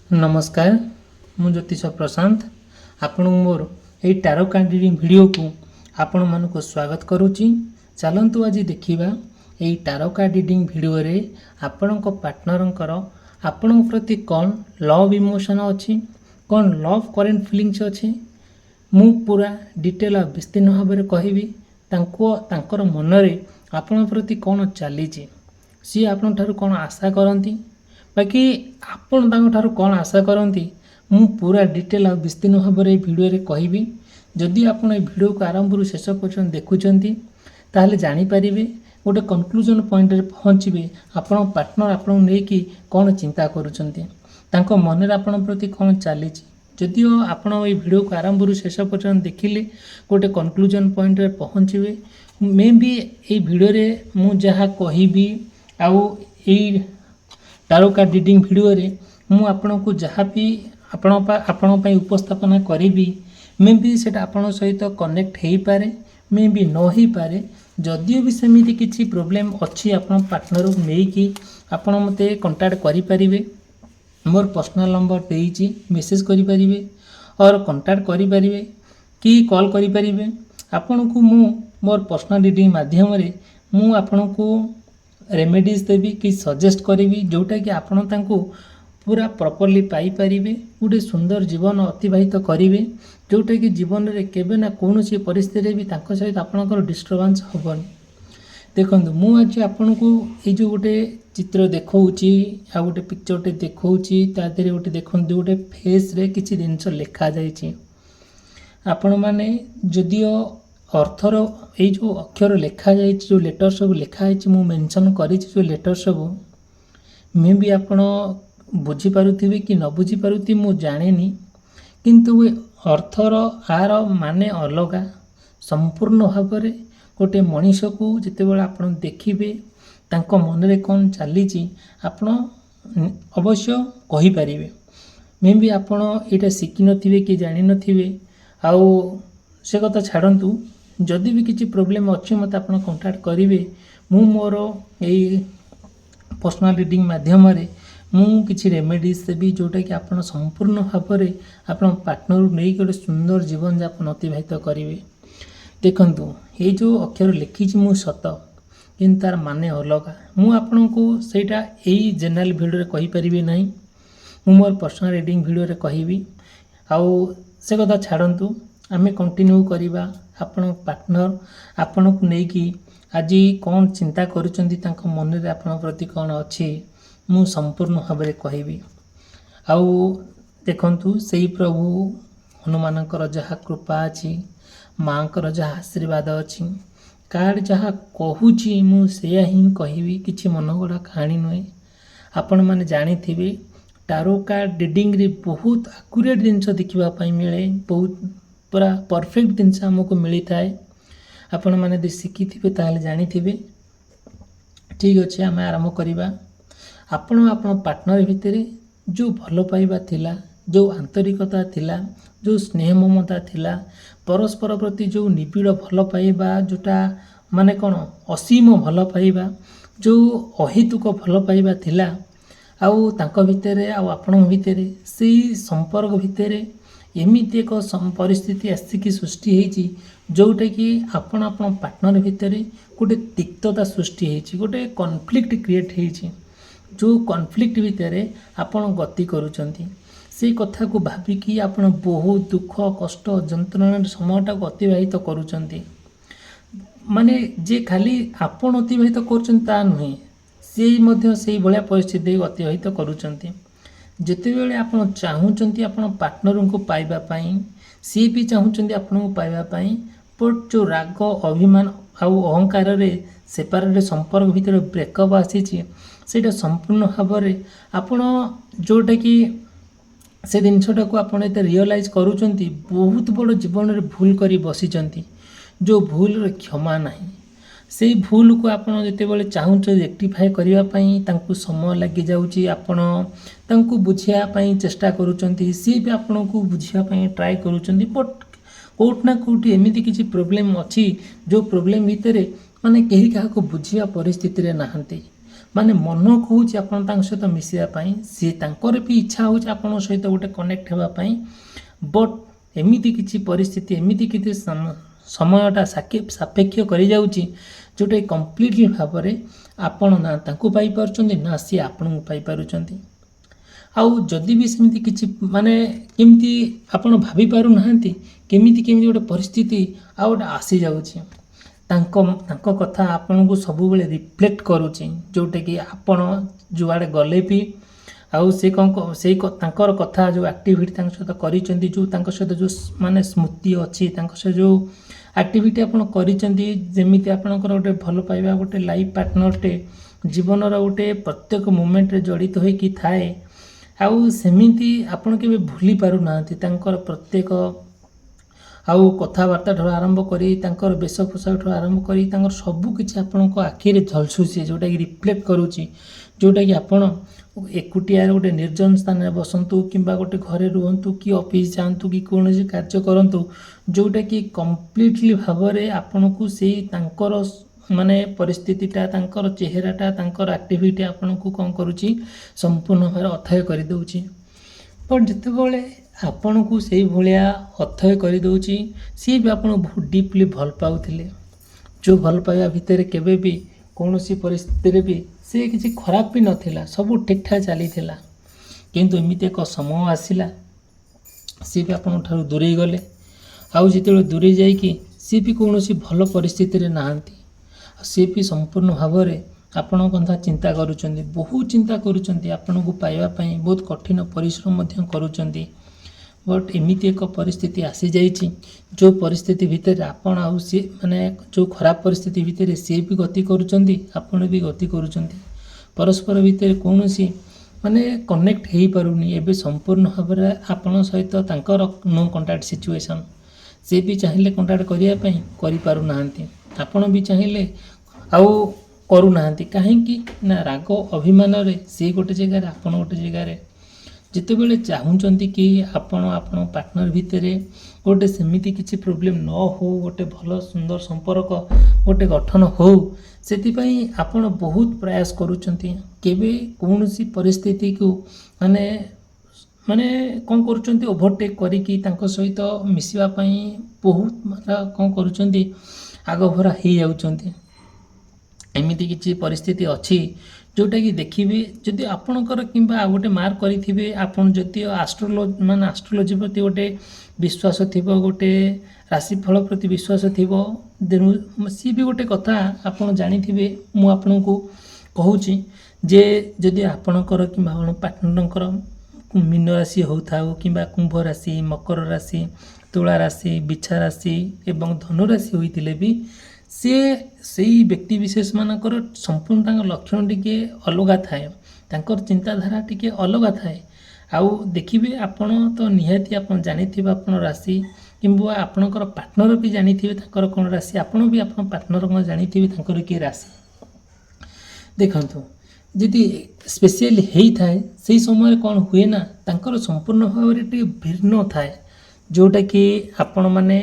नमस्कार मु ज्योतिष प्रशांत आपण मोर ये टारो कार्ड रीडिंग वीडियो को आपण मानक स्वागत करुच्ची। चलतु आज देखा ये टारो कार्ड रीडिंग वीडियो रे आपण पार्टनर आपण प्रति कौन लव इमोशन अच्छी कौन लव करेन्ट फिलिंग्स अच्छी मु पूरा डिटेल और विस्तीर्ण भाव में कहबी तांकर मनरे आपण प्रति कौन चली सी आपण ठारू कौन आशा करती बाकी आपण तांको ठारू कौन आशा करती मु पूरा डिटेल और विस्तीर्ण भाव में वीडियो रे कहबी। जदि आपण ये वीडियो को आरंभ रू शेष पर्यंत देखुचंती ताहले जानि परिबे गोटे कंक्लूजन पॉइंट रे पहुँचे आपण पार्टनर आपण नेकी कौन चिंता करुचंती तांको मन रे आपण प्रति कौन चली जदिओ आपण ये वीडियो को आरंभ रू शेष पर्यंत देखिले गोटे कंक्लूजन पॉइंट रे पहुँचे मे भी ये वीडियो रे मु जहाँ कहबी आउ ये टारो कार्ड रीडिंग वीडियो रे मु आपण को जहाँ भी आपण उपस्थापना करी मे भी सेटा आपण सहित कनेक्ट हो पारे मे भी न हो पारे जदिओ भी सेमिति किसी प्रोब्लेम अच्छी आपण पार्टनर को लेकिन आपण मते कांटेक्ट करि परिबे। मोर पर्सनल नंबर देइछि मेसेज करि परिबे और कांटेक्ट करि परिबे कि कॉल करि परिबे। आपण को मु मोर पर्सनल रीडिंग माध्यम रे मु आपण को रेमेडीज देवी कि सजेस्ट करी जोटा कि आपण तांको पूरा प्रॉपर्ली पाई परिबे गोटे सुंदर जीवन अतिबाहित करेंगे जोटा कि जीवन रे केबे ना कौन सी परिस्थिति भी तांको सहित आपणकर डिस्टर्बेंस हेबनी। देखंतु मु आज आपण को ये जो गोटे चित्र देखौची आ गोटे पिक्चरटे देखौची ता देरे गोटे देखंतु गोटे फेस रे किछि जिंस लिखा जाइछि। आपण माने जदिओ अर्थर ये जो अक्षर लिखा जाइए जो लेटर सब लिखाई मु मेंशन करी जो लेटर सब मे भी आपण बुझीपारे कि न बुझीपारे मु जाने किंतु ये अर्थर आर माने अलग संपूर्ण भाव में गोटे मनीष को जितेबाला आप देखिए तांको मन रे कौन चली आपण अवश्य कहींपारे मे भी आपण यहाँ शिखि नथिबे कि जानि नथिबे आउ से कथा छाड़तु जदि भी किसी प्रोब्लेम अच्छे मत आप कांटेक्ट करेंगे मु मोर यही पर्सनल रीडिंग माध्यम रे मु किसी रेमेडीज देवी जोटा कि आप संपूर्ण भाव में आप पार्टनर नहीं गोटे सुंदर जीवन यापन अतिबाहित करेंगे। देखंतु ये जो अक्षर लिखी मु सत कि तार माने अलग मु आपन को सेटा यही जनरल वीडियो रे कहि परिबे नहीं मु मोर पर्सनल रीडिंग वीडियो रे कहबी आउ से कथा छाड़तु आमे कंटिन्यू करिबा। आपण पार्टनर आपण को लेकिन आज कौन चिंता करुचंती तांको मन रे आपण प्रति कौन अच्छी मु संपूर्ण भाव में कहबी। आउ देखंतु सही प्रभु हनुमानकर जहाँ कृपा अच्छी माँकर जहाँ आशीर्वाद अच्छी कार्ड जहाँ कहूची मु सेया ही कहबी किछि मन गड़ा कहानी नुहे। आपण माने जानी थिबे टारो कार्ड रीडिंग रे बहुत एक्यूरेट जिनस देखिबा पई मिले बहुत पूरा परफेक्ट जिनस हमको मिली थाए। आपण माने दे शिखि थिबे ताले जानि थिबे। ठीक अच्छे आम आरंभ करवा। आपण पार्टनर भितर जो भल पाइबा थिला जो आंतरिकता थिला जो स्नेह ममता थिला परस्पर प्रति जो निबिड़ भल पाइबा जोटा माने कौन असीम भल पाइबा जो अहेतुक भल पाइबा थिला आउ तांको भितर आउ आपण भितर से संपर्क भितर एमती एक परिस्थिति आसिकी सृष्टि होती जोटा कि आपण पार्टनर भितर गोटे तिक्तता सृष्टि होती गोटे कॉन्फ्लिक्ट क्रिएट होती जो कॉन्फ्लिक्ट भितर आपण गति करुचंती से कथा को भाविकी आपण बहुत दुख कष्ट जंत्रणा समयटा को अतिबाहित करुचंती माने जे खाली आपण अतिबाहित करुचंती ता नुहे से मध्य से भलिया परिस्थिति अतिबाहित करुचंती। जितेबाला आप चाहूँगी आप पार्टनर को पाइबापी सी भी चाहूँगी आपन को पाइबापी बट जो राग अभिमान आउ अहंकार सेपारेट संपर्क भितर ब्रेकअप आसी सेटा संपूर्ण भाव में आपण जोटा कि से जिनसटा को आप रियलाइज करुँच बहुत बड़ जीवन में भूल कर बसीचंती जो भूल क्षमा नहीं से भूल को आपड़ जितेबाला चाहूँ रेक्टिफाए करने समय लगी जाऊँगी आपण तांको बुझापी चेष्टा करुँच सी भी आपण को बुझापी ट्राए करुँच बट कोटना कोटी एमती किसी प्रोब्लेम अच्छी जो प्रोब्लेम भितर माने कहीं क्या बुझा परिस्थिति रे नहांती ମାନେ ମନ କହୁଛି ଆପଣ ତାଙ୍କ ସହିତ ମିଶିବା ପାଇଁ, ସିଏ ତାଙ୍କର ବି ଇଚ୍ଛା ହେଉଛି ଆପଣଙ୍କ ସହିତ ଗୋଟେ କନେକ୍ଟ ହେବା ପାଇଁ। ବଟ୍ ଏମିତି କିଛି ପରିସ୍ଥିତି, ଏମିତି କିଛି ସମୟଟା ସାପେକ୍ଷ କରିଯାଉଛି ଯେଉଁଟାକି କମ୍ପ୍ଲିଟଲି ଭାବରେ ଆପଣ ନା ତାଙ୍କୁ ପାଇପାରୁଛନ୍ତି ନା ସିଏ ଆପଣଙ୍କୁ ପାଇପାରୁଛନ୍ତି। ଆଉ ଯଦି ବି ସେମିତି କିଛି ମାନେ କେମିତି ଆପଣ ଭାବି ପାରୁନାହାନ୍ତି, କେମିତି ଗୋଟେ ପରିସ୍ଥିତି ଆଉ ଗୋଟେ ଆସିଯାଉଛି, ତାଙ୍କ କଥା ଆପଣଙ୍କୁ ସବୁବେଳେ ରିଫ୍ଲେକ୍ଟ କରୁଛି, ଯେଉଁଟାକି ଆପଣ ଯୁଆଡ଼େ ଗଲେ ବି ଆଉ ସେ ତାଙ୍କର କଥା ଯେଉଁ ଆକ୍ଟିଭିଟି ତାଙ୍କ ସହିତ କରିଛନ୍ତି, ଯେଉଁ ତାଙ୍କ ସହିତ ଯେଉଁ ମାନେ ସ୍ମୃତି ଅଛି, ତାଙ୍କ ସହିତ ଯେଉଁ ଆକ୍ଟିଭିଟି ଆପଣ କରିଛନ୍ତି, ଯେମିତି ଆପଣଙ୍କର ଗୋଟେ ଭଲ ପାଇବା ଗୋଟେ ଲାଇଫ୍ ପାର୍ଟନରଟେ ଜୀବନର ଗୋଟେ ପ୍ରତ୍ୟେକ ମୁମେଣ୍ଟରେ ଜଡ଼ିତ ହୋଇକି ଥାଏ। ଆଉ ସେମିତି ଆପଣ କେବେ ଭୁଲି ପାରୁନାହାନ୍ତି ତାଙ୍କର ପ୍ରତ୍ୟେକ ଆଉ କଥାବାର୍ତ୍ତା ଠାରୁ ଆରମ୍ଭ କରି ତାଙ୍କର ବେଶପୋଷାକ ଠାରୁ ଆରମ୍ଭ କରି ତାଙ୍କର ସବୁ କିଛି ଆପଣଙ୍କ ଆଖିରେ ଝଲସୁଛି, ଯେଉଁଟାକି ରିଫ୍ଲେକ୍ଟ କରୁଛି, ଯେଉଁଟାକି ଆପଣ ଏକୁଟିଆ ଗୋଟେ ନିର୍ଜନ ସ୍ଥାନରେ ବସନ୍ତୁ କିମ୍ବା ଗୋଟେ ଘରେ ରୁହନ୍ତୁ କି ଅଫିସ୍ ଯାଆନ୍ତୁ କି କୌଣସି କାର୍ଯ୍ୟ କରନ୍ତୁ, ଯେଉଁଟାକି କମ୍ପ୍ଲିଟଲି ଭାବରେ ଆପଣଙ୍କୁ ସେଇ ତାଙ୍କର ମାନେ ପରିସ୍ଥିତିଟା, ତାଙ୍କର ଚେହେରାଟା, ତାଙ୍କର ଆକ୍ଟିଭିଟି ଆପଣଙ୍କୁ କ'ଣ କରୁଛି, ସମ୍ପୂର୍ଣ୍ଣ ଭାବରେ ଅଥୟ କରିଦେଉଛି। ବଟ୍ ଯେତେବେଳେ ଆପଣଙ୍କୁ ସେଇ ଭଳିଆ ଅଥୟ କରିଦେଉଛି, ସିଏ ବି ଆପଣଙ୍କୁ ବହୁତ ଡିପ୍ଲି ଭଲ ପାଉଥିଲେ, ଯେଉଁ ଭଲ ପାଇବା ଭିତରେ କେବେ ବି କୌଣସି ପରିସ୍ଥିତିରେ ବି ସେ କିଛି ଖରାପ ବି ନଥିଲା, ସବୁ ଠିକ୍ଠାକ୍ ଚାଲିଥିଲା। କିନ୍ତୁ ଏମିତି ଏକ ସମୟ ଆସିଲା, ସିଏ ବି ଆପଣଙ୍କ ଠାରୁ ଦୂରେଇ ଗଲେ। ଆଉ ଯେତେବେଳେ ଦୂରେଇ ଯାଇକି ସିଏ ବି କୌଣସି ଭଲ ପରିସ୍ଥିତିରେ ନାହାନ୍ତି, ସିଏ ବି ସମ୍ପୂର୍ଣ୍ଣ ଭାବରେ ଆପଣଙ୍କ କଥା ଚିନ୍ତା କରୁଛନ୍ତି, ବହୁତ ଚିନ୍ତା କରୁଛନ୍ତି ଆପଣଙ୍କୁ ପାଇବା ପାଇଁ, ବହୁତ କଠିନ ପରିଶ୍ରମ ମଧ୍ୟ କରୁଛନ୍ତି। ବଟ୍ ଏମିତି ଏକ ପରିସ୍ଥିତି ଆସିଯାଇଛି, ଯେଉଁ ପରିସ୍ଥିତି ଭିତରେ ଆପଣ ଆଉ ସିଏ ମାନେ ଯେଉଁ ଖରାପ ପରିସ୍ଥିତି ଭିତରେ ସିଏ ବି ଗତି କରୁଛନ୍ତି, ଆପଣ ବି ଗତି କରୁଛନ୍ତି। ପରସ୍ପର ଭିତରେ କୌଣସି ମାନେ କନେକ୍ଟ ହେଇପାରୁନି। ଏବେ ସମ୍ପୂର୍ଣ୍ଣ ଭାବରେ ଆପଣଙ୍କ ସହିତ ତାଙ୍କର ନୋ କଣ୍ଟାକ୍ଟ ସିଚୁଏସନ୍। ସେ ବି ଚାହିଁଲେ କଣ୍ଟାକ୍ଟ କରିବା ପାଇଁ କରିପାରୁନାହାନ୍ତି, ଆପଣ ବି ଚାହିଁଲେ ଆଉ କରୁନାହାନ୍ତି। କାହିଁକି ନା ରାଗ ଅଭିମାନରେ ସେ ଗୋଟେ ଜାଗାରେ, ଆପଣ ଗୋଟେ ଜାଗାରେ। ଯେତେବେଳେ ଚାହୁଁଛନ୍ତି କି ଆପଣ ଆପଣଙ୍କ ପାର୍ଟନର ଭିତରେ ଗୋଟେ ସେମିତି କିଛି ପ୍ରୋବ୍ଲେମ୍ ନ ହେଉ, ଗୋଟେ ଭଲ ସୁନ୍ଦର ସମ୍ପର୍କ ଗୋଟେ ଗଠନ ହେଉ, ସେଥିପାଇଁ ଆପଣ ବହୁତ ପ୍ରୟାସ କରୁଛନ୍ତି। କେବେ କୌଣସି ପରିସ୍ଥିତିକୁ ମାନେ କ'ଣ କରୁଛନ୍ତି, ଓଭରଟେକ୍ କରିକି ତାଙ୍କ ସହିତ ମିଶିବା ପାଇଁ ବହୁତ ମାତ୍ରା କ'ଣ କରୁଛନ୍ତି, ଆଗଭରା ହେଇଯାଉଛନ୍ତି। ଏମିତି କିଛି ପରିସ୍ଥିତି ଅଛି ଯେଉଁଟାକି ଦେଖିବେ, ଯଦି ଆପଣଙ୍କର କିମ୍ବା ଆଉ ଗୋଟେ ମାର୍କ କରିଥିବେ, ଆପଣ ଯଦି ଆଷ୍ଟ୍ରୋଲୋଜି ପ୍ରତି ଗୋଟେ ବିଶ୍ୱାସ ଥିବ, ଗୋଟେ ରାଶିଫଳ ପ୍ରତି ବିଶ୍ୱାସ ଥିବ, ତେଣୁ ସିଏ ବି ଗୋଟେ କଥା ଆପଣ ଜାଣିଥିବେ। ମୁଁ ଆପଣଙ୍କୁ କହୁଛି ଯେ ଯଦି ଆପଣଙ୍କର କିମ୍ବା ଆପଣ ପାର୍ଟନରଙ୍କର ମୀନ ରାଶି ହେଉଥାଉ କିମ୍ବା କୁମ୍ଭ ରାଶି, ମକର ରାଶି, ତୁଳା ରାଶି, ବିଛା ରାଶି ଏବଂ ଧନୁ ରାଶି ହୋଇଥିଲେ ବି ସିଏ ସେଇ ବ୍ୟକ୍ତି ବିଶେଷମାନଙ୍କର ସମ୍ପୂର୍ଣ୍ଣ ତାଙ୍କ ଲକ୍ଷଣ ଟିକେ ଅଲଗା ଥାଏ, ତାଙ୍କର ଚିନ୍ତାଧାରା ଟିକେ ଅଲଗା ଥାଏ। ଆଉ ଦେଖିବେ, ଆପଣ ତ ନିହାତି ଆପଣ ଜାଣିଥିବେ ଆପଣ ରାଶି, କିମ୍ବା ଆପଣଙ୍କର ପାର୍ଟନର ବି ଜାଣିଥିବେ ତାଙ୍କର କ'ଣ ରାଶି, ଆପଣ ବି ଆପଣ ପାର୍ଟନର କ'ଣ ଜାଣିଥିବେ ତାଙ୍କର କିଏ ରାଶି। ଦେଖନ୍ତୁ, ଯଦି ସ୍ପେଶିଆଲି ହେଇଥାଏ, ସେଇ ସମୟରେ କ'ଣ ହୁଏ ନା, ତାଙ୍କର ସମ୍ପୂର୍ଣ୍ଣ ଭାବରେ ଟିକେ ଭିନ୍ନ ଥାଏ, ଯେଉଁଟାକି ଆପଣମାନେ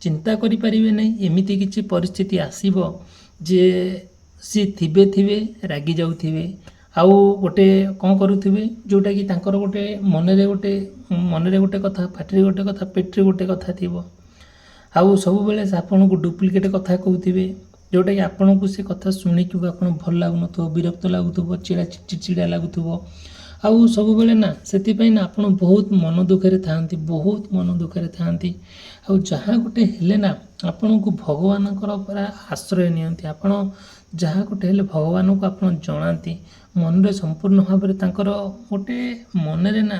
ଚିନ୍ତା କରିପାରିବେ ନାହିଁ। ଏମିତି କିଛି ପରିସ୍ଥିତି ଆସିବ ଯେ ସିଏ ଥିବେ ରାଗି ଯାଉଥିବେ, ଆଉ ଗୋଟେ କ'ଣ କରୁଥିବେ, ଯେଉଁଟାକି ତାଙ୍କର ଗୋଟେ ମନରେ ଗୋଟେ କଥା, ପାଟିରେ ଗୋଟେ କଥା, ପେଟରେ ଗୋଟେ କଥା ଥିବ। ଆଉ ସବୁବେଳେ ସେ ଆପଣଙ୍କୁ ଡୁପ୍ଲିକେଟ୍ କଥା କହୁଥିବେ, ଯେଉଁଟାକି ଆପଣଙ୍କୁ ସେ କଥା ଶୁଣିକି ଆପଣଙ୍କୁ ଭଲ ଲାଗୁନଥିବ, ବିରକ୍ତ ଲାଗୁଥିବ, ଚିଡ଼ା ଲାଗୁଥିବ। ଆଉ ସବୁବେଳେ ନା, ସେଥିପାଇଁ ନା ଆପଣ ବହୁତ ମନ ଦୁଃଖରେ ଥାଆନ୍ତି। ଆଉ ଯାହା ଗୋଟେ ହେଲେ ନା, ଆପଣଙ୍କୁ ଭଗବାନଙ୍କର ପୁରା ଆଶ୍ରୟ ନିଅନ୍ତି। ଆପଣ ଯାହା ଗୋଟେ ହେଲେ ଭଗବାନଙ୍କୁ ଆପଣ ଜଣାନ୍ତି, ମନରେ ସମ୍ପୂର୍ଣ୍ଣ ଭାବରେ ତାଙ୍କର ଗୋଟେ ମନରେ ନା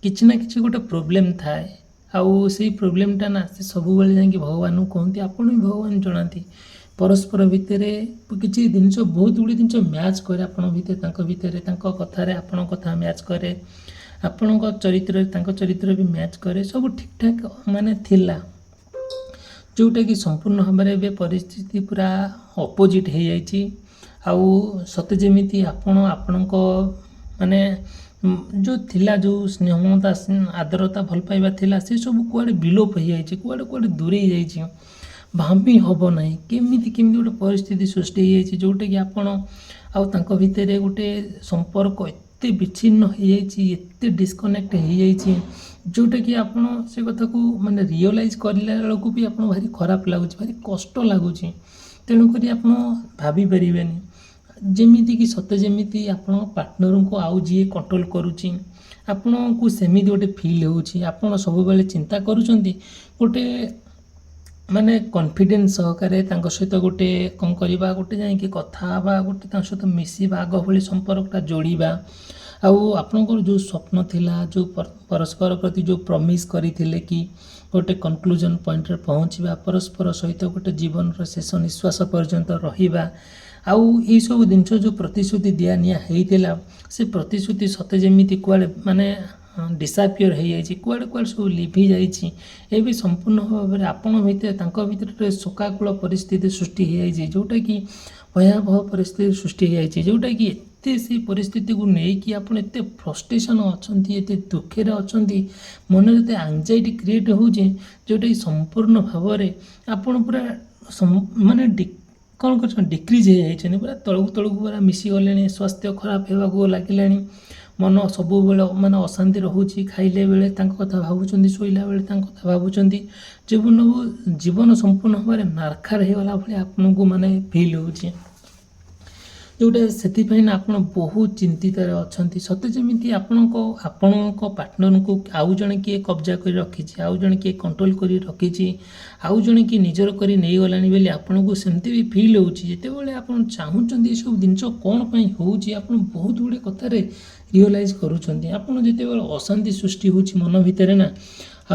କିଛି ଗୋଟେ ପ୍ରୋବ୍ଲେମ୍ ଥାଏ। ଆଉ ସେଇ ପ୍ରୋବ୍ଲେମ୍ଟା ନା ସେ ସବୁବେଳେ ଯାଇକି ଭଗବାନଙ୍କୁ କହନ୍ତି, ଆପଣ ବି ଭଗବାନ ଜଣାନ୍ତି। ପରସ୍ପର ଭିତରେ କିଛି ଜିନିଷ, ବହୁତ ଗୁଡ଼ିଏ ଜିନିଷ ମ୍ୟାଚ୍ କରେ ଆପଣଙ୍କ ଭିତରେ, ତାଙ୍କ ଭିତରେ, ତାଙ୍କ କଥାରେ ଆପଣଙ୍କ କଥା ମ୍ୟାଚ୍ କରେ, ଆପଣଙ୍କ ଚରିତ୍ରରେ ତାଙ୍କ ଚରିତ୍ର ବି ମ୍ୟାଚ୍ କରେ, ସବୁ ଠିକ୍ଠାକ୍ ଥିଲା। ଯେଉଁଟାକି ସମ୍ପୂର୍ଣ୍ଣ ଭାବରେ ଏବେ ପରିସ୍ଥିତି ପୁରା ଅପୋଜିଟ୍ ହେଇଯାଇଛି। ଆଉ ସତେ ଯେମିତି ଆପଣଙ୍କ ଯେଉଁ ଥିଲା, ଯେଉଁ ସ୍ନେହ ମମତା, ଆଦରତା, ଭଲ ପାଇବା ଥିଲା, ସେସବୁ କୁଆଡ଼େ ବିଲୋପ ହେଇଯାଇଛି, କୁଆଡ଼େ ଦୂରେଇ ଯାଇଛି। ଭାବି ହେବ ନାହିଁ କେମିତି ଗୋଟେ ପରିସ୍ଥିତି ସୃଷ୍ଟି ହେଇଯାଇଛି, ଯେଉଁଟାକି ଆପଣ ଆଉ ତାଙ୍କ ଭିତରେ ଗୋଟେ ସମ୍ପର୍କ ଏତେ ବିଚ୍ଛିନ୍ନ ହେଇଯାଇଛି, ଏତେ ଡିସକନେକ୍ଟ ହେଇଯାଇଛି, ଯେଉଁଟାକି ଆପଣ ସେ କଥାକୁ ମାନେ ରିଅଲାଇଜ୍ କରିଲା ବେଳକୁ ବି ଆପଣ ଭାରି ଖରାପ ଲାଗୁଛି, ଭାରି କଷ୍ଟ ଲାଗୁଛି। ତେଣୁକରି ଆପଣ ଭାବିପାରିବେନି ଯେମିତିକି ସତେ ଯେମିତି ଆପଣ ପାର୍ଟନରଙ୍କୁ ଆଉ ଯିଏ କଣ୍ଟ୍ରୋଲ କରୁଛି, ଆପଣଙ୍କୁ ସେମିତି ଗୋଟେ ଫିଲ୍ ହେଉଛି। ଆପଣ ସବୁବେଳେ ଚିନ୍ତା କରୁଛନ୍ତି ଗୋଟେ ମାନେ କନଫିଡେନ୍ସ ସହକାରେ ତାଙ୍କ ସହିତ ଗୋଟେ କ'ଣ କରିବା, ଗୋଟେ ଯାଇକି କଥା ହେବା, ଗୋଟେ ତାଙ୍କ ସହିତ ମିଶିବା, ଆଗ ଭଳି ସମ୍ପର୍କଟା ଯୋଡ଼ିବା। ଆଉ ଆପଣଙ୍କର ଯେଉଁ ସ୍ୱପ୍ନ ଥିଲା, ଯେଉଁ ପରସ୍ପର ପ୍ରତି ଯେଉଁ ପ୍ରମିସ୍ କରିଥିଲେ କି ଗୋଟେ କନକ୍ଲୁଜନ୍ ପଏଣ୍ଟରେ ପହଞ୍ଚିବା, ପରସ୍ପର ସହିତ ଗୋଟେ ଜୀବନର ଶେଷ ନିଶ୍ୱାସ ପର୍ଯ୍ୟନ୍ତ ରହିବା, ଆଉ ଏଇସବୁ ଜିନିଷ ଯେଉଁ ପ୍ରତିଶ୍ରୁତି ଦିଆ ନିଆ ହେଇଥିଲା, ସେ ପ୍ରତିଶ୍ରୁତି ସତେ ଯେମିତି କୁଆଡ଼େ ମାନେ ଡିସାପିୟର ହେଇଯାଇଛି, କୁଆଡ଼େ କୁଆଡ଼େ ସବୁ ଲିଭି ଯାଇଛି। ଏବେ ସମ୍ପୂର୍ଣ୍ଣ ଭାବରେ ଆପଣ ଭିତରେ ତାଙ୍କ ଭିତରେ ଗୋଟେ ଶୋକାକୁଳ ପରିସ୍ଥିତି ସୃଷ୍ଟି ହେଇଯାଇଛି, ଯେଉଁଟାକି ଭୟାବହ ପରିସ୍ଥିତି ସୃଷ୍ଟି ହେଇଯାଇଛି, ଯେଉଁଟାକି ଏତେ ସେଇ ପରିସ୍ଥିତିକୁ ନେଇକି ଆପଣ ଏତେ ଫ୍ରଷ୍ଟ୍ରେସନ୍ ଅଛନ୍ତି, ଏତେ ଦୁଃଖରେ ଅଛନ୍ତି, ମନରେ ଏତେ ଆଙ୍ଗଜାଇଟି କ୍ରିଏଟ୍ ହେଉଛି, ଯେଉଁଟାକି ସମ୍ପୂର୍ଣ୍ଣ ଭାବରେ ଆପଣ ପୁରା ମାନେ କ'ଣ କରୁଛନ୍ତି, ଡିକ୍ରିଜ୍ ହେଇଯାଇଛନ୍ତି, ପୁରା ତଳକୁ ତଳକୁ ପୁରା ମିଶିଗଲେଣି, ସ୍ୱାସ୍ଥ୍ୟ ଖରାପ ହେବାକୁ ଲାଗିଲାଣି, ମନ ସବୁବେଳେ ମାନେ ଅଶାନ୍ତି ରହୁଛି, ଖାଇଲେ ବେଳେ ତାଙ୍କ କଥା ଭାବୁଛନ୍ତି, ଶୋଇଲା ବେଳେ ତାଙ୍କ କଥା ଭାବୁଛନ୍ତି, ଜୀବନ ସମ୍ପୂର୍ଣ୍ଣ ଭାବରେ ନାରଖାର ହେଇଗଲା ଭଳି ଆପଣଙ୍କୁ ମାନେ ଫିଲ୍ ହେଉଛି, ଯେଉଁଟା ସେଥିପାଇଁ ନା ଆପଣ ବହୁତ ଚିନ୍ତିତରେ ଅଛନ୍ତି। ସତେ ଯେମିତି ଆପଣଙ୍କ ପାର୍ଟନରଙ୍କୁ ଆଉ ଜଣେ କିଏ କବ୍ଜା କରି ରଖିଛି, ଆଉ ଜଣେ କିଏ କଣ୍ଟ୍ରୋଲ କରି ରଖିଛି, ଆଉ ଜଣେ କିଏ ନିଜର କରି ନେଇଗଲାଣି ବୋଲି ଆପଣଙ୍କୁ ସେମିତି ବି ଫିଲ୍ ହେଉଛି। ଯେତେବେଳେ ଆପଣ ଚାହୁଁଛନ୍ତି ଏସବୁ ଜିନିଷ କ'ଣ ପାଇଁ ହେଉଛି, ଆପଣ ବହୁତ ଗୁଡ଼ିଏ କଥାରେ ରିଅଲାଇଜ୍ କରୁଛନ୍ତି। ଆପଣ ଯେତେବେଳେ ଅଶାନ୍ତି ସୃଷ୍ଟି ହେଉଛି ମନ ଭିତରେ ନା,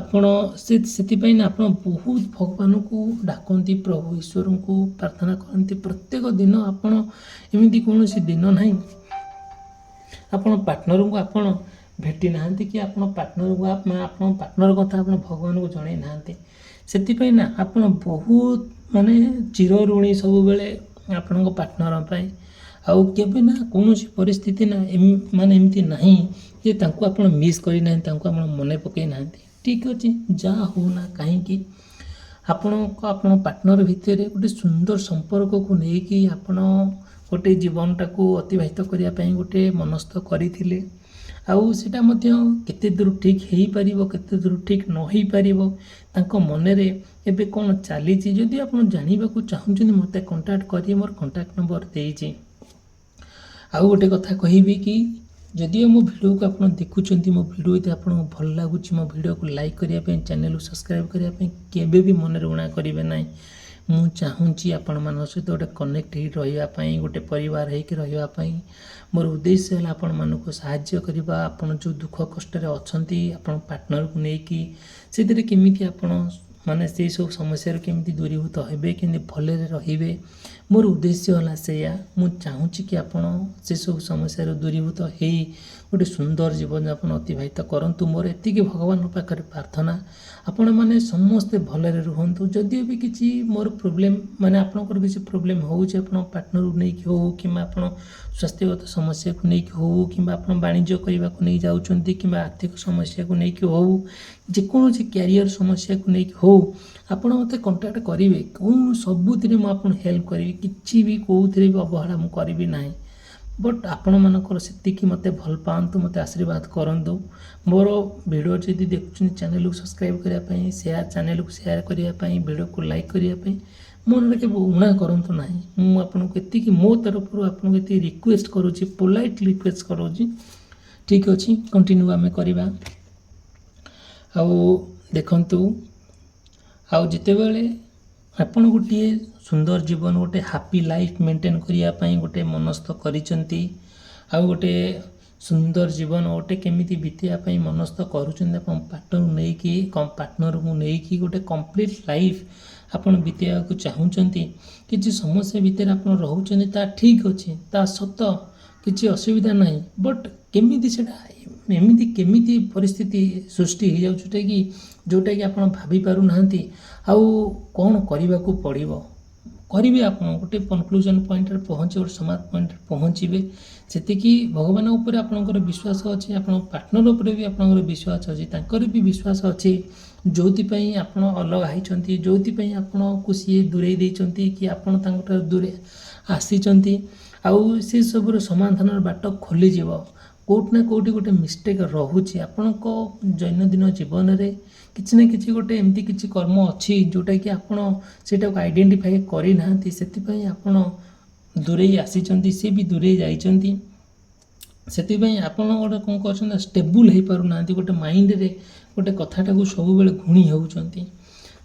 ଆପଣ ସେଥିପାଇଁ ନା ଆପଣ ବହୁତ ଭଗବାନଙ୍କୁ ଡାକନ୍ତି, ପ୍ରଭୁ ଈଶ୍ୱରଙ୍କୁ ପ୍ରାର୍ଥନା କରନ୍ତି। ପ୍ରତ୍ୟେକ ଦିନ ଆପଣ ଏମିତି କୌଣସି ଦିନ ନାହିଁ ଆପଣ ପାର୍ଟନରଙ୍କୁ ଆପଣ ଭେଟି ନାହାନ୍ତି କି ଆପଣ ପାର୍ଟନର କଥା ଆପଣ ଭଗବାନଙ୍କୁ ଜଣାଇ ନାହାନ୍ତି। ସେଥିପାଇଁ ନା ଆପଣ ବହୁତ ମାନେ ଚିରଋଣୀ ସବୁବେଳେ ଆପଣଙ୍କ ପାର୍ଟନର ପାଇଁ। ଆଉ କେବେ ନା କୌଣସି ପରିସ୍ଥିତି ନା ମାନେ ଏମିତି ନାହିଁ ଯେ ତାଙ୍କୁ ଆପଣ ମିସ୍ କରିନାହାନ୍ତି, ତାଙ୍କୁ ଆପଣ ମନେ ପକାଇ ନାହାନ୍ତି। ଠିକ୍ ଅଛି, ଯାହା ହଉ ନା କାହିଁକି ଆପଣ ପାର୍ଟନର ଭିତରେ ଗୋଟେ ସୁନ୍ଦର ସମ୍ପର୍କକୁ ନେଇକି ଆପଣ ଗୋଟେ ଜୀବନଟାକୁ ଅତିବାହିତ କରିବା ପାଇଁ ଗୋଟେ ମନସ୍ଥ କରିଥିଲେ। ଆଉ ସେଇଟା ମଧ୍ୟ କେତେ ଦୂର ଠିକ୍ ହେଇପାରିବ, କେତେ ଦୂର ଠିକ୍ ନ ହେଇପାରିବ, ତାଙ୍କ ମନରେ ଏବେ କ'ଣ ଚାଲିଛି, ଯଦି ଆପଣ ଜାଣିବାକୁ ଚାହୁଁଛନ୍ତି ମୋତେ କଣ୍ଟାକ୍ଟ କରିବେ, ମୋର କଣ୍ଟାକ୍ଟ ନମ୍ବର ଦେଇଛି। ଆଉ ଗୋଟେ କଥା କହିବି କି ଯଦିଓ ମୋ ଭିଡ଼ିଓକୁ ଆପଣ ଦେଖୁଛନ୍ତି, ମୋ ଭିଡ଼ିଓ ଯଦି ଆପଣଙ୍କୁ ଭଲ ଲାଗୁଛି, ମୋ ଭିଡ଼ିଓକୁ ଲାଇକ୍ କରିବା ପାଇଁ, ଚ୍ୟାନେଲକୁ ସବସ୍କ୍ରାଇବ୍ କରିବା ପାଇଁ କେବେ ବି ମନରେ ଉଣା କରିବେ ନାହିଁ। ମୁଁ ଚାହୁଁଛି ଆପଣମାନଙ୍କ ସହିତ ଗୋଟେ କନେକ୍ଟ ହେଇ ରହିବା ପାଇଁ, ଗୋଟେ ପରିବାର ହେଇକି ରହିବା ପାଇଁ। ମୋର ଉଦ୍ଦେଶ୍ୟ ହେଲା ଆପଣମାନଙ୍କୁ ସାହାଯ୍ୟ କରିବା। ଆପଣ ଯେଉଁ ଦୁଃଖ କଷ୍ଟରେ ଅଛନ୍ତି ଆପଣ ପାର୍ଟନରକୁ ନେଇକି, ସେଥିରେ କେମିତି ଆପଣ ମାନେ ସେଇ ସବୁ ସମସ୍ୟାରୁ କେମିତି ଦୂରୀଭୂତ ହେବେ, କେମିତି ଭଲରେ ରହିବେ, ମୋର ଉଦ୍ଦେଶ୍ୟ ହେଲା ସେଇଆ। ମୁଁ ଚାହୁଁଛି କି ଆପଣ ସେସବୁ ସମସ୍ୟାରୁ ଦୂରୀଭୂତ ହେଇ ଗୋଟେ ସୁନ୍ଦର ଜୀବନଯାପନ ଅତିବାହିତ କରନ୍ତୁ। ମୋର ଏତିକି ଭଗବାନଙ୍କ ପାଖରେ ପ୍ରାର୍ଥନା, ଆପଣମାନେ ସମସ୍ତେ ଭଲରେ ରୁହନ୍ତୁ। ଯଦିଓ ବି କିଛି ମୋର ପ୍ରୋବ୍ଲେମ୍ ମାନେ ଆପଣଙ୍କର କିଛି ପ୍ରୋବ୍ଲେମ୍ ହେଉଛି, ଆପଣ ପାର୍ଟନରକୁ ନେଇକି ହେଉ, କିମ୍ବା ଆପଣ ସ୍ୱାସ୍ଥ୍ୟଗତ ସମସ୍ୟାକୁ ନେଇକି ହେଉ, କିମ୍ବା ଆପଣ ବାଣିଜ୍ୟ କରିବାକୁ ନେଇ ଯାଉଛନ୍ତି, କିମ୍ବା ଆର୍ଥିକ ସମସ୍ୟାକୁ ନେଇକି ହେଉ, ଯେକୌଣସି କ୍ୟାରିୟର ସମସ୍ୟାକୁ ନେଇକି ହେଉ, ଆପଣ ମୋତେ କଣ୍ଟାକ୍ଟ କରିବେ। ସବୁଥିରେ ମୁଁ ଆପଣଙ୍କୁ ହେଲ୍ପ କରିବି, କିଛି ବି କେଉଁଥିରେ ବି ଅବହେଳା ମୁଁ କରିବି ନାହିଁ। ବଟ୍ ଆପଣମାନଙ୍କର ସେତିକି ମୋତେ ଭଲ ପାଆନ୍ତୁ, ମୋତେ ଆଶୀର୍ବାଦ କରନ୍ତୁ। ମୋର ଭିଡ଼ିଓ ଯଦି ଦେଖୁଛନ୍ତି ଚ୍ୟାନେଲକୁ ସବସ୍କ୍ରାଇବ୍ କରିବା ପାଇଁ, ଚ୍ୟାନେଲକୁ ସେୟାର କରିବା ପାଇଁ, ଭିଡ଼ିଓକୁ ଲାଇକ୍ କରିବା ପାଇଁ ମନରେ କେବେ ଉଣା କରନ୍ତୁ ନାହିଁ। ମୁଁ ଆପଣଙ୍କୁ ଏତିକି ମୋ ତରଫରୁ ଆପଣଙ୍କୁ ଏତିକି ରିକ୍ୱେଷ୍ଟ କରୁଛି, ପୋଲାଇଟଲି ରିକ୍ୱେଷ୍ଟ କରୁଛି। ଠିକ୍ ଅଛି, କଣ୍ଟିନ୍ୟୁ ଆମେ କରିବା। ଆଉ ଦେଖନ୍ତୁ, ଆଉ ଯେତେବେଳେ ଆପଣ ଗୋଟିଏ ସୁନ୍ଦର ଜୀବନ, ଗୋଟେ ହାପି ଲାଇଫ୍ ମେଣ୍ଟେନ୍ କରିବା ପାଇଁ ଗୋଟେ ମନସ୍ଥ କରିଛନ୍ତି, ଆଉ ଗୋଟେ ସୁନ୍ଦର ଜୀବନ ଗୋଟେ କେମିତି ବିତେଇବା ପାଇଁ ମନସ୍ଥ କରୁଛନ୍ତି, ଆପଣ ପାର୍ଟନରକୁ ନେଇକି ଗୋଟେ କମ୍ପ୍ଲିଟ୍ ଲାଇଫ୍ ଆପଣ ବିତେଇବାକୁ ଚାହୁଁଛନ୍ତି, କିଛି ସମସ୍ୟା ଭିତରେ ଆପଣ ରହୁଛନ୍ତି, ତା ଠିକ୍ ଅଛି, ତା ସତ, କିଛି ଅସୁବିଧା ନାହିଁ। ବଟ୍ କେମିତି ସେଇଟା ଏମିତି କେମିତି ପରିସ୍ଥିତି ସୃଷ୍ଟି ହେଇଯାଉଛି ଯେଉଁଟାକି ଆପଣ ଭାବି ପାରୁନାହାନ୍ତି, ଆଉ କ'ଣ କରିବାକୁ ପଡ଼ିବ କରିବେ। ଆପଣ ଗୋଟେ କନକ୍ଲୁଜନ୍ ପଏଣ୍ଟରେ ଗୋଟେ ସମାଧାନ ପଏଣ୍ଟରେ ପହଞ୍ଚିବେ। ସେତିକି ଭଗବାନ ଉପରେ ଆପଣଙ୍କର ବିଶ୍ୱାସ ଅଛି, ଆପଣଙ୍କ ପାର୍ଟନର ଉପରେ ବି ଆପଣଙ୍କର ବିଶ୍ୱାସ ଅଛି, ତାଙ୍କର ବି ବିଶ୍ୱାସ ଅଛି, ଯେଉଁଥିପାଇଁ ଆପଣ ଅଲଗା ହେଇଛନ୍ତି, ଯେଉଁଥିପାଇଁ ଆପଣଙ୍କୁ ସିଏ ଦୂରେଇ ଦେଇଛନ୍ତି କି ଆପଣ ତାଙ୍କଠାରୁ ଦୂରେ ଆସିଛନ୍ତି। आउ से सबुर समाधान बाट खोलीजिव कोट ना कोटी गोटे मिस्टेक रहुछि आपणक दैनंदिन जीवन रे किछि ना किछि गोटे एमती किछि कर्म अछि जोटा कि आपण सेटा को आइडेंटिफाई करि नाहंती सेति पई आपण दूरे आसीचंती से भी दूरे जाइचंती सेति पई आपण गोटे कोन करछन स्टेबल हे पारु नाहंती गोटे माइंड रे गोटे कथाटा को सब बेले घुणी होउचंती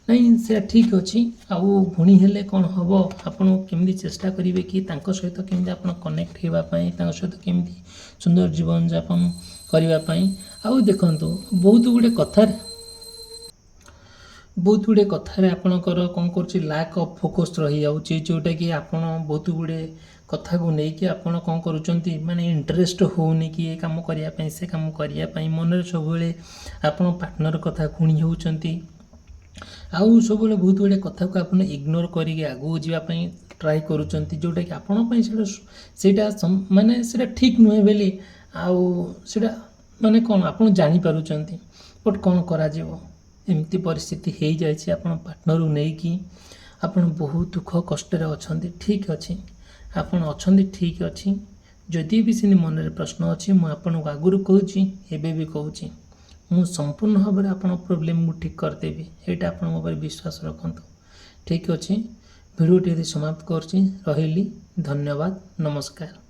नहीं से ठीक अच्छी आउ घुणी हेले कौन हम आपन केमी चेष्टा करेंगे कि सहित केमी आप कनेक्ट होगापाई सहित केमी सुंदर जीवन यापन करने आउ देखु बहुत गुड़े कथार आपणकर कौन कर लैक ऑफ फोकस रही जाऊँगी जोटा कि आपन बहुत गुड़े कथा को लेकिन आपन कौन करुँच माने इंटरेस्ट होनी कि ये काम करने से काम करने मन सब आपन पार्टनर कथा खुणी होती आउ सब बहुत गुड़े कथा को आप इग्नोर करके आगू जावाई ट्राए करुँच जोटा कि आपण माने से ठीक नुहे बोली आउटा माने कौन आप जानीपारुंट बट कौन करमती परिस्थिति हो जाए आप पार्टनर नहीं कि आपड़ बहुत दुख कष्ट अच्छा ठीक अच्छे आपड़ अच्छा ठीक अच्छे जदि भी से मन में प्रश्न अच्छी मुझे आगुरी कहूँ एवं भी कहूँ मु संपूर्ण भाव में आप प्रोब्लेम को ठीक करदेवी यहाँ आप मोबाइल विश्वास रखु ठीक अच्छे भिडियोटी समाप्त कर रही धन्यवाद नमस्कार।